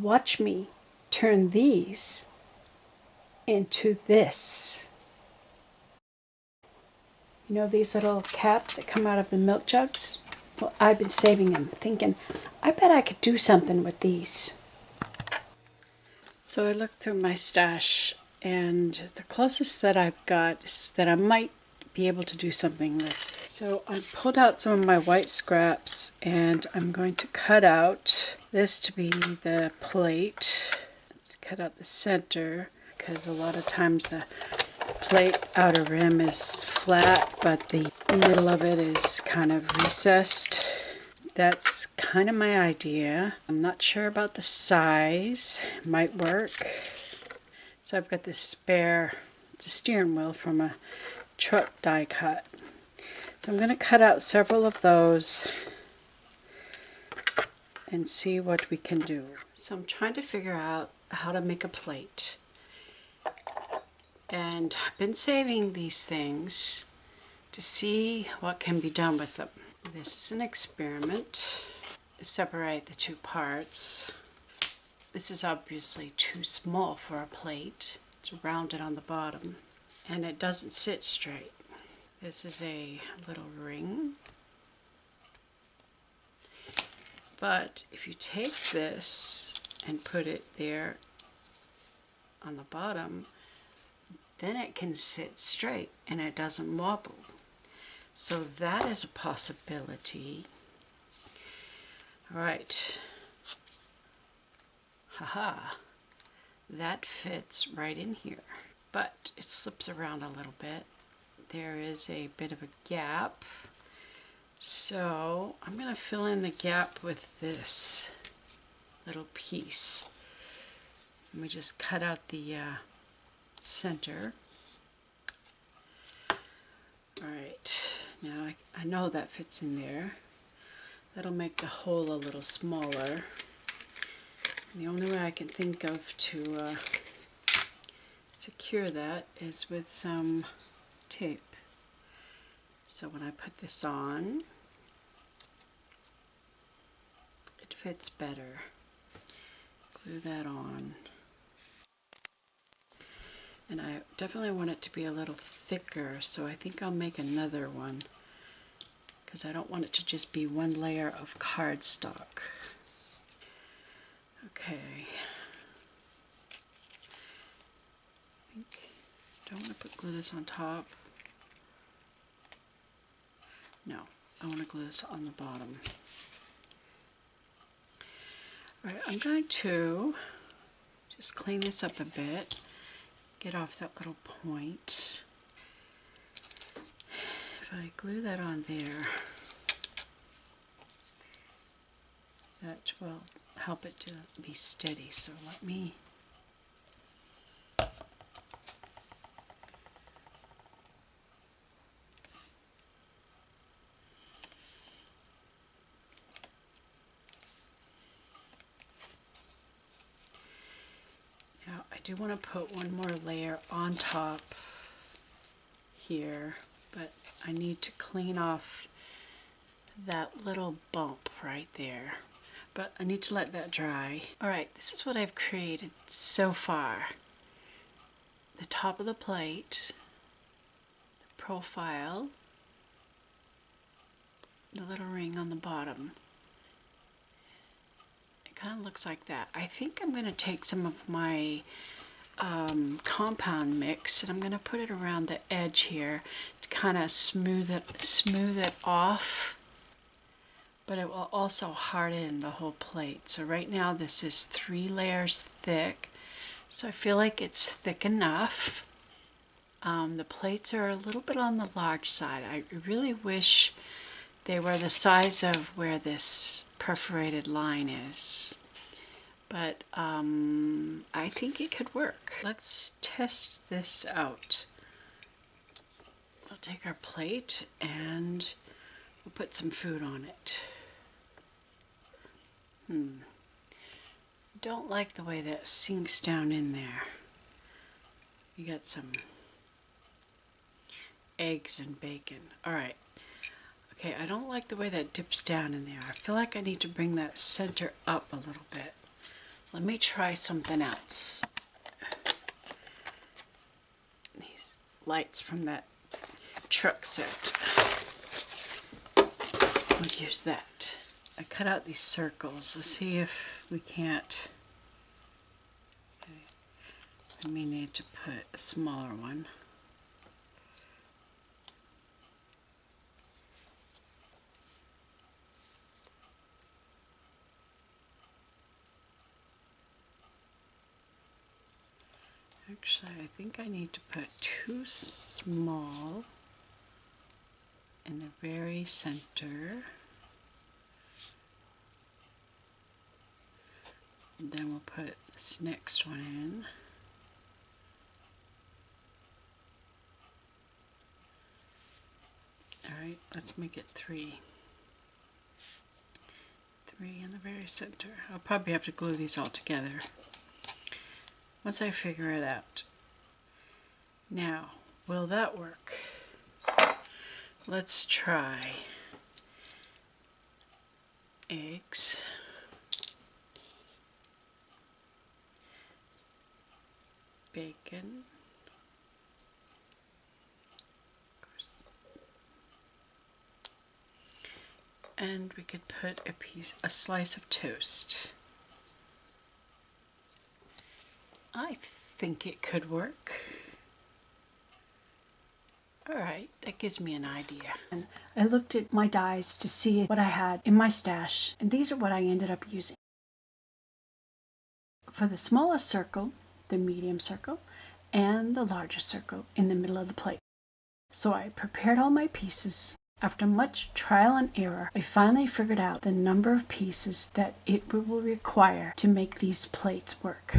watch me turn these into this. You know these little caps that come out of the milk jugs? Well, I've been saving them, thinking, I bet I could do something with these. So I looked through my stash, and the closest that I've got is that I might be able to do something with. So I pulled out some of my white scraps, and I'm going to cut out this to be the plate. Cut out the center, because a lot of times the plate outer rim is flat, but the middle of it is kind of recessed. That's kind of my idea. I'm not sure about the size. It might work. So I've got this spare, it's a steering wheel from a truck die cut. So I'm going to cut out several of those and see what we can do. So I'm trying to figure out how to make a plate. And I've been saving these things to see what can be done with them. This is an experiment. Separate the two parts. This is obviously too small for a plate. It's rounded on the bottom and it doesn't sit straight. This is a little ring. But if you take this and put it there on the bottom, then it can sit straight and it doesn't wobble. So that is a possibility. All right. Haha. That fits right in here. But it slips around a little bit. There is a bit of a gap. So I'm going to fill in the gap with this little piece. Let me just cut out the center. Alright, now I know that fits in there. That'll make the hole a little smaller. And the only way I can think of to secure that is with some tape. So when I put this on, it fits better. Glue that on. And I definitely want it to be a little thicker, so I think I'll make another one because I don't want it to just be one layer of cardstock. Okay. Don't want to put glue this on top. No, I want to glue this on the bottom. Alright, I'm going to just clean this up a bit. Get off that little point. If I glue that on there, that will help it to be steady. So let me I do want to put one more layer on top here, but I need to clean off that little bump right there. But I need to let that dry. Alright, this is what I've created so far. The top of the plate, the profile, the little ring on the bottom. It kind of looks like that. I think I'm going to take some of my compound mix and I'm going to put it around the edge here to kind of smooth it off, but it will also harden the whole plate. So right now this is 3 layers thick, so I feel like it's thick enough. The plates are a little bit on the large side. I really wish they were the size of where this perforated line is. But I think it could work. Let's test this out. We'll take our plate and we'll put some food on it. Don't like the way that sinks down in there. You got some eggs and bacon. Alright. Okay, I don't like the way that dips down in there. I feel like I need to bring that center up a little bit. Let me try something else. These lights from that truck set. I'll use that. I cut out these circles. Let's see if we can't. Okay. I may need to put a smaller one. Actually, I think I need to put two small in the very center. And then we'll put this next one in. Alright, let's make it 3. 3 in the very center. I'll probably have to glue these all together once I figure it out. Now, will that work? Let's try eggs. Bacon. Of course. And we could put a slice of toast. I think it could work. Alright, that gives me an idea. And I looked at my dies to see what I had in my stash, and these are what I ended up using. For the smallest circle, the medium circle, and the larger circle in the middle of the plate. So I prepared all my pieces. After much trial and error, I finally figured out the number of pieces that it will require to make these plates work.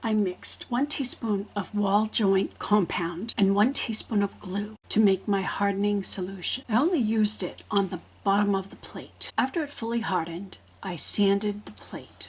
I mixed 1 teaspoon of wall joint compound and 1 teaspoon of glue to make my hardening solution. I only used it on the bottom of the plate. After it fully hardened, I sanded the plate.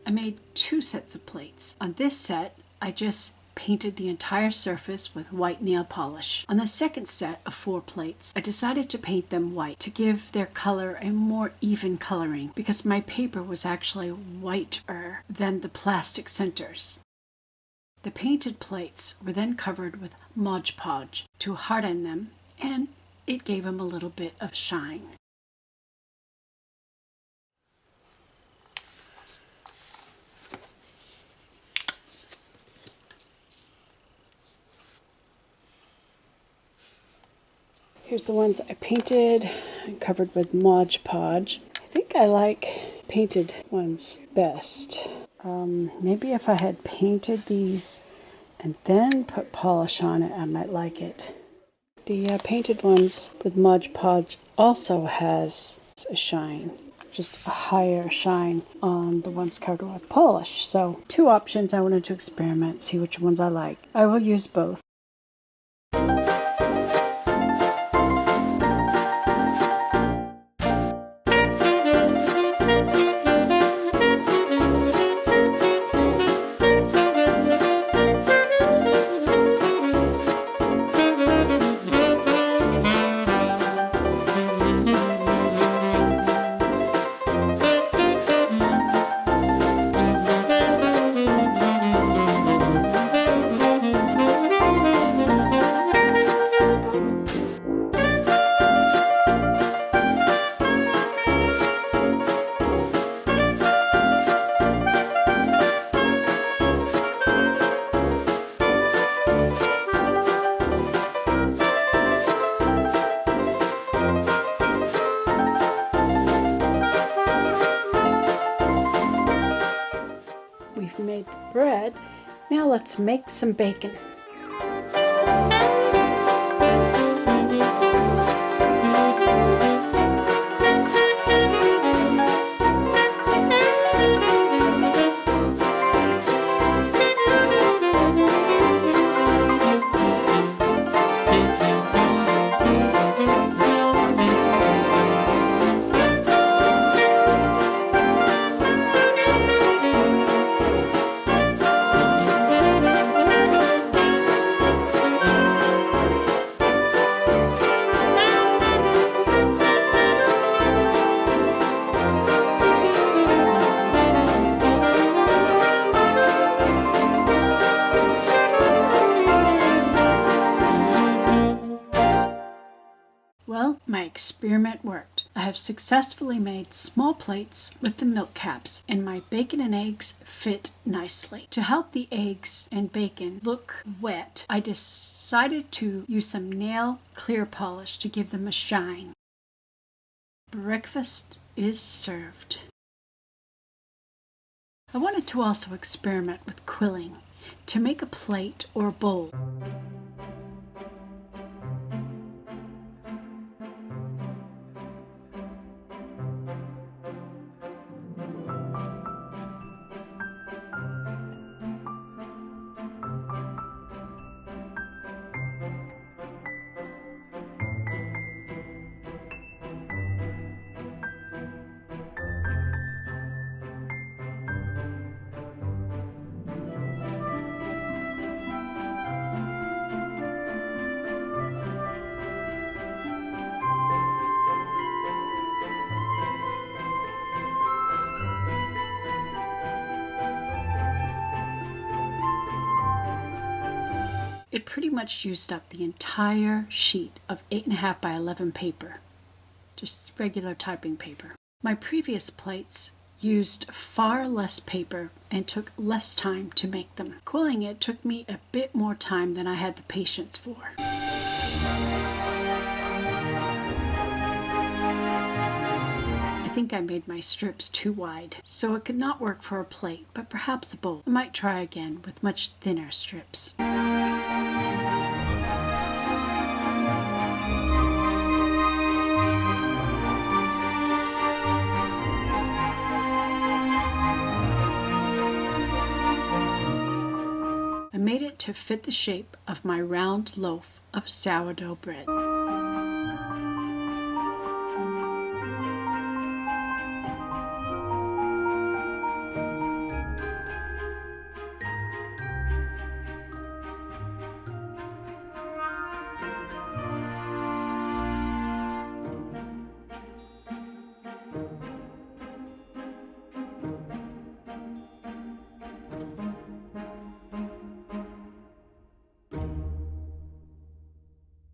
I made 2 sets of plates. On this set, I just painted the entire surface with white nail polish. On the second set of 4 plates, I decided to paint them white to give their color a more even coloring because my paper was actually whiter than the plastic centers. The painted plates were then covered with Mod Podge to harden them, and it gave them a little bit of shine. Here's the ones I painted and covered with Mod Podge. I think I like painted ones best. Maybe if I had painted these and then put polish on it, I might like it. The painted ones with Mod Podge also has a shine, just a higher shine on the ones covered with polish. So 2 options. I wanted to experiment, see which ones I like. I will use both. We've made the bread. Now let's make some bacon. Well, my experiment worked. I have successfully made small plates with the milk caps, and my bacon and eggs fit nicely. To help the eggs and bacon look wet, I decided to use some nail clear polish to give them a shine. Breakfast is served. I wanted to also experiment with quilling to make a plate or bowl. It pretty much used up the entire sheet of 8.5 by 11 paper, just regular typing paper. My previous plates used far less paper and took less time to make them. Quilling it took me a bit more time than I had the patience for. I think I made my strips too wide, so it could not work for a plate, but perhaps a bowl. I might try again with much thinner strips. I made it to fit the shape of my round loaf of sourdough bread.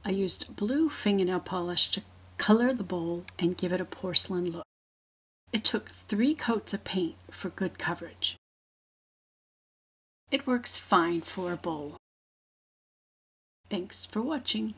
I used blue fingernail polish to color the bowl and give it a porcelain look. It took 3 coats of paint for good coverage. It works fine for a bowl. Thanks for watching.